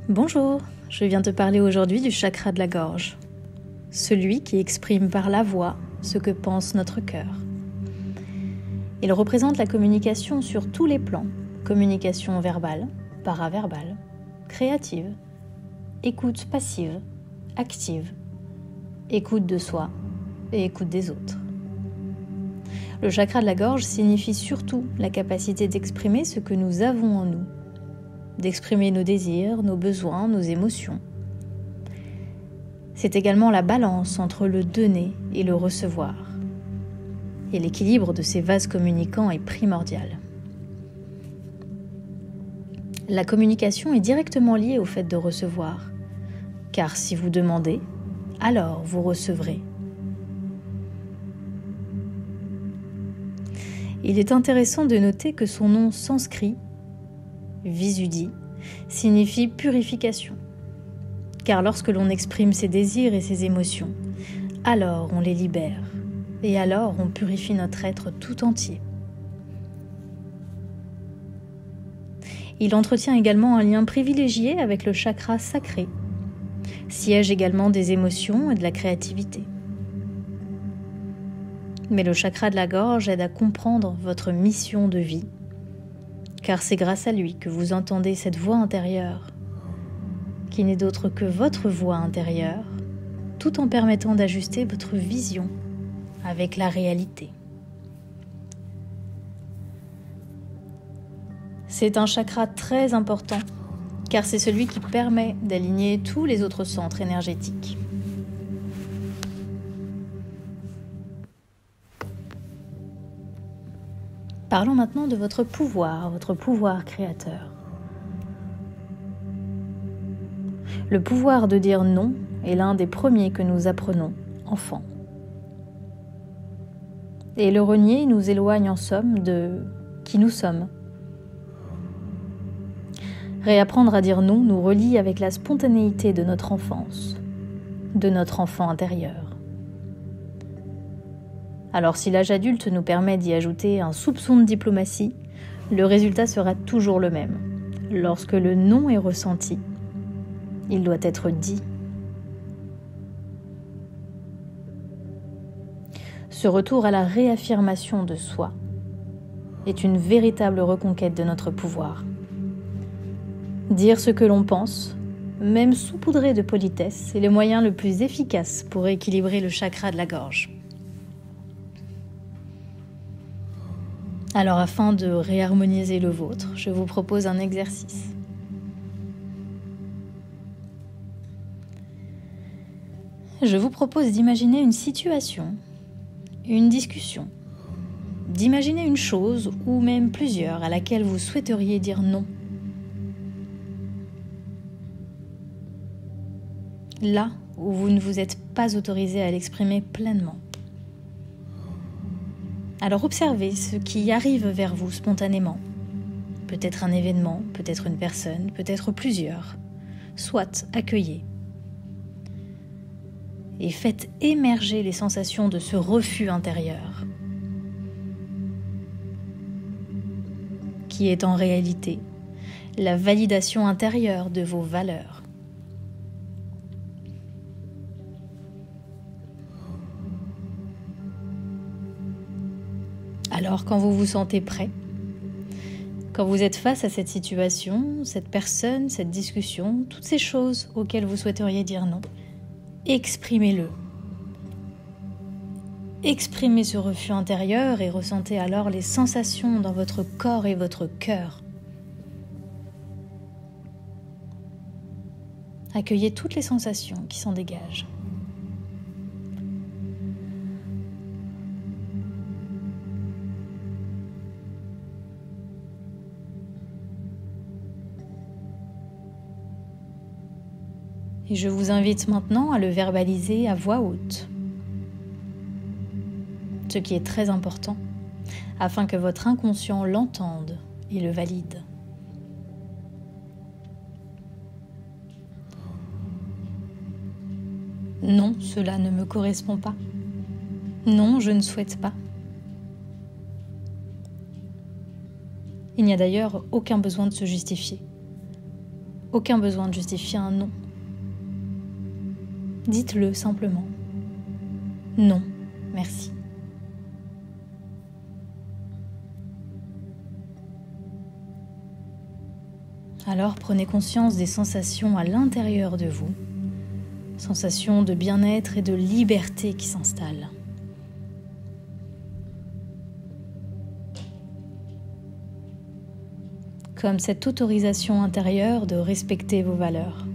Bonjour, je viens te parler aujourd'hui du chakra de la gorge, celui qui exprime par la voix ce que pense notre cœur. Il représente la communication sur tous les plans, communication verbale, paraverbale, créative, écoute passive, active, écoute de soi et écoute des autres. Le chakra de la gorge signifie surtout la capacité d'exprimer ce que nous avons en nous, d'exprimer nos désirs, nos besoins, nos émotions. C'est également la balance entre le donner et le recevoir. Et l'équilibre de ces vases communicants est primordial. La communication est directement liée au fait de recevoir, car si vous demandez, alors vous recevrez. Il est intéressant de noter que son nom sanskrit, Visuddhi, signifie purification. Car lorsque l'on exprime ses désirs et ses émotions, alors on les libère et alors on purifie notre être tout entier. Il entretient également un lien privilégié avec le chakra sacré, siège également des émotions et de la créativité. Mais le chakra de la gorge aide à comprendre votre mission de vie, car c'est grâce à lui que vous entendez cette voix intérieure, qui n'est d'autre que votre voix intérieure, tout en permettant d'ajuster votre vision avec la réalité. C'est un chakra très important, car c'est celui qui permet d'aligner tous les autres centres énergétiques. Parlons maintenant de votre pouvoir créateur. Le pouvoir de dire non est l'un des premiers que nous apprenons, enfants. Et le renier nous éloigne en somme de qui nous sommes. Réapprendre à dire non nous relie avec la spontanéité de notre enfance, de notre enfant intérieur. Alors si l'âge adulte nous permet d'y ajouter un soupçon de diplomatie, le résultat sera toujours le même. Lorsque le non est ressenti, il doit être dit. Ce retour à la réaffirmation de soi est une véritable reconquête de notre pouvoir. Dire ce que l'on pense, même saupoudré de politesse, est le moyen le plus efficace pour équilibrer le chakra de la gorge. Alors afin de réharmoniser le vôtre, je vous propose un exercice. Je vous propose d'imaginer une situation, une discussion, d'imaginer une chose ou même plusieurs à laquelle vous souhaiteriez dire non. Là où vous ne vous êtes pas autorisé à l'exprimer pleinement. Alors observez ce qui arrive vers vous spontanément. Peut-être un événement, peut-être une personne, peut-être plusieurs. Soit accueillez. Et faites émerger les sensations de ce refus intérieur, qui est en réalité la validation intérieure de vos valeurs. Alors quand vous vous sentez prêt, quand vous êtes face à cette situation, cette personne, cette discussion, toutes ces choses auxquelles vous souhaiteriez dire non, exprimez-le. Exprimez ce refus intérieur et ressentez alors les sensations dans votre corps et votre cœur. Accueillez toutes les sensations qui s'en dégagent. Et je vous invite maintenant à le verbaliser à voix haute, ce qui est très important, afin que votre inconscient l'entende et le valide. Non, cela ne me correspond pas. Non, je ne souhaite pas. Il n'y a d'ailleurs aucun besoin de se justifier. Aucun besoin de justifier un non. Dites-le simplement. Non, merci. Alors prenez conscience des sensations à l'intérieur de vous, sensations de bien-être et de liberté qui s'installent. Comme cette autorisation intérieure de respecter vos valeurs.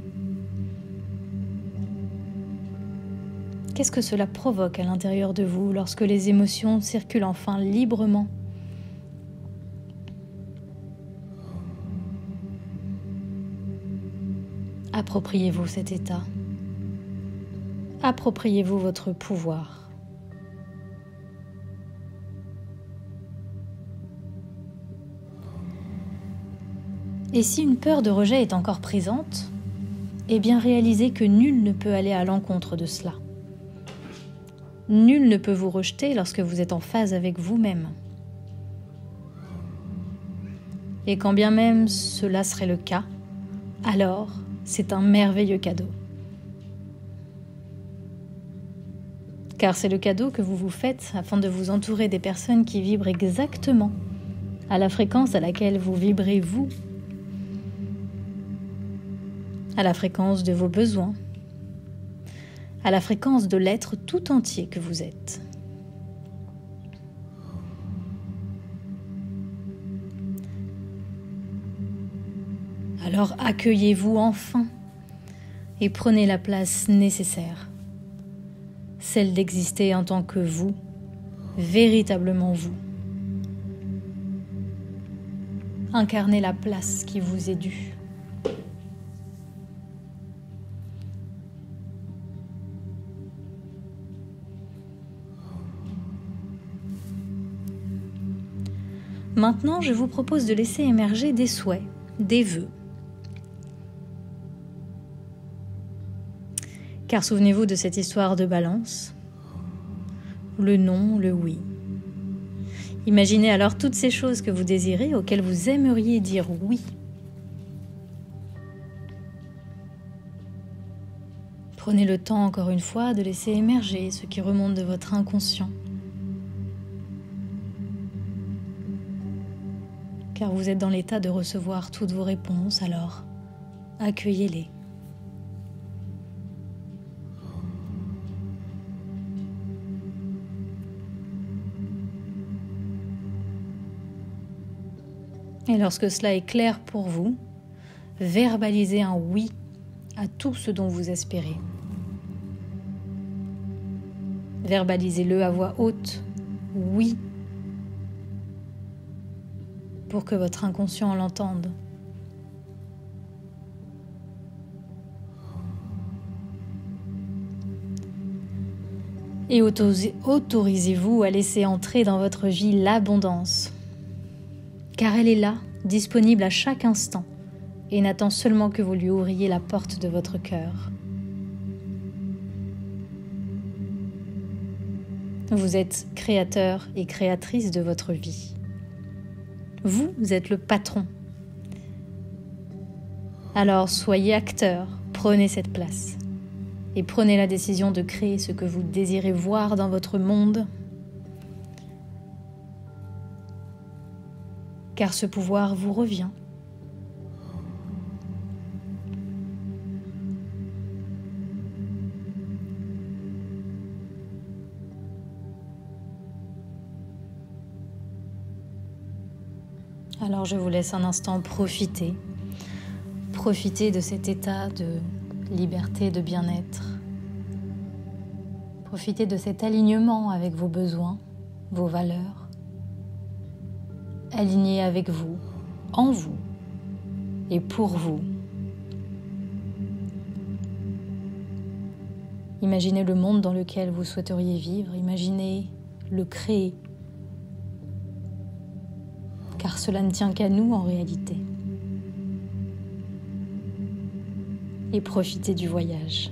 Qu'est-ce que cela provoque à l'intérieur de vous lorsque les émotions circulent enfin librement ? Appropriez-vous cet état. Appropriez-vous votre pouvoir. Et si une peur de rejet est encore présente, eh bien réalisez que nul ne peut aller à l'encontre de cela. Nul ne peut vous rejeter lorsque vous êtes en phase avec vous-même. Et quand bien même cela serait le cas, alors c'est un merveilleux cadeau. Car c'est le cadeau que vous vous faites afin de vous entourer des personnes qui vibrent exactement à la fréquence à laquelle vous vibrez vous, à la fréquence de vos besoins, à la fréquence de l'être tout entier que vous êtes. Alors accueillez-vous enfin et prenez la place nécessaire, celle d'exister en tant que vous, véritablement vous. Incarnez la place qui vous est due. Maintenant, je vous propose de laisser émerger des souhaits, des vœux. Car souvenez-vous de cette histoire de balance, le non, le oui. Imaginez alors toutes ces choses que vous désirez, auxquelles vous aimeriez dire oui. Prenez le temps encore une fois de laisser émerger ce qui remonte de votre inconscient. Car vous êtes dans l'état de recevoir toutes vos réponses, alors accueillez-les. Et lorsque cela est clair pour vous, verbalisez un oui à tout ce dont vous espérez. Verbalisez-le à voix haute, oui, pour que votre inconscient l'entende. Et autorisez-vous à laisser entrer dans votre vie l'abondance, car elle est là, disponible à chaque instant, et n'attend seulement que vous lui ouvriez la porte de votre cœur. Vous êtes créateur et créatrice de votre vie. Vous êtes le patron. Alors soyez acteur, prenez cette place et prenez la décision de créer ce que vous désirez voir dans votre monde, car ce pouvoir vous revient. Alors je vous laisse un instant profiter de cet état de liberté, de bien-être. Profitez de cet alignement avec vos besoins, vos valeurs. Alignés avec vous, en vous et pour vous. Imaginez le monde dans lequel vous souhaiteriez vivre, imaginez le créer, car cela ne tient qu'à nous en réalité. Et profitez du voyage.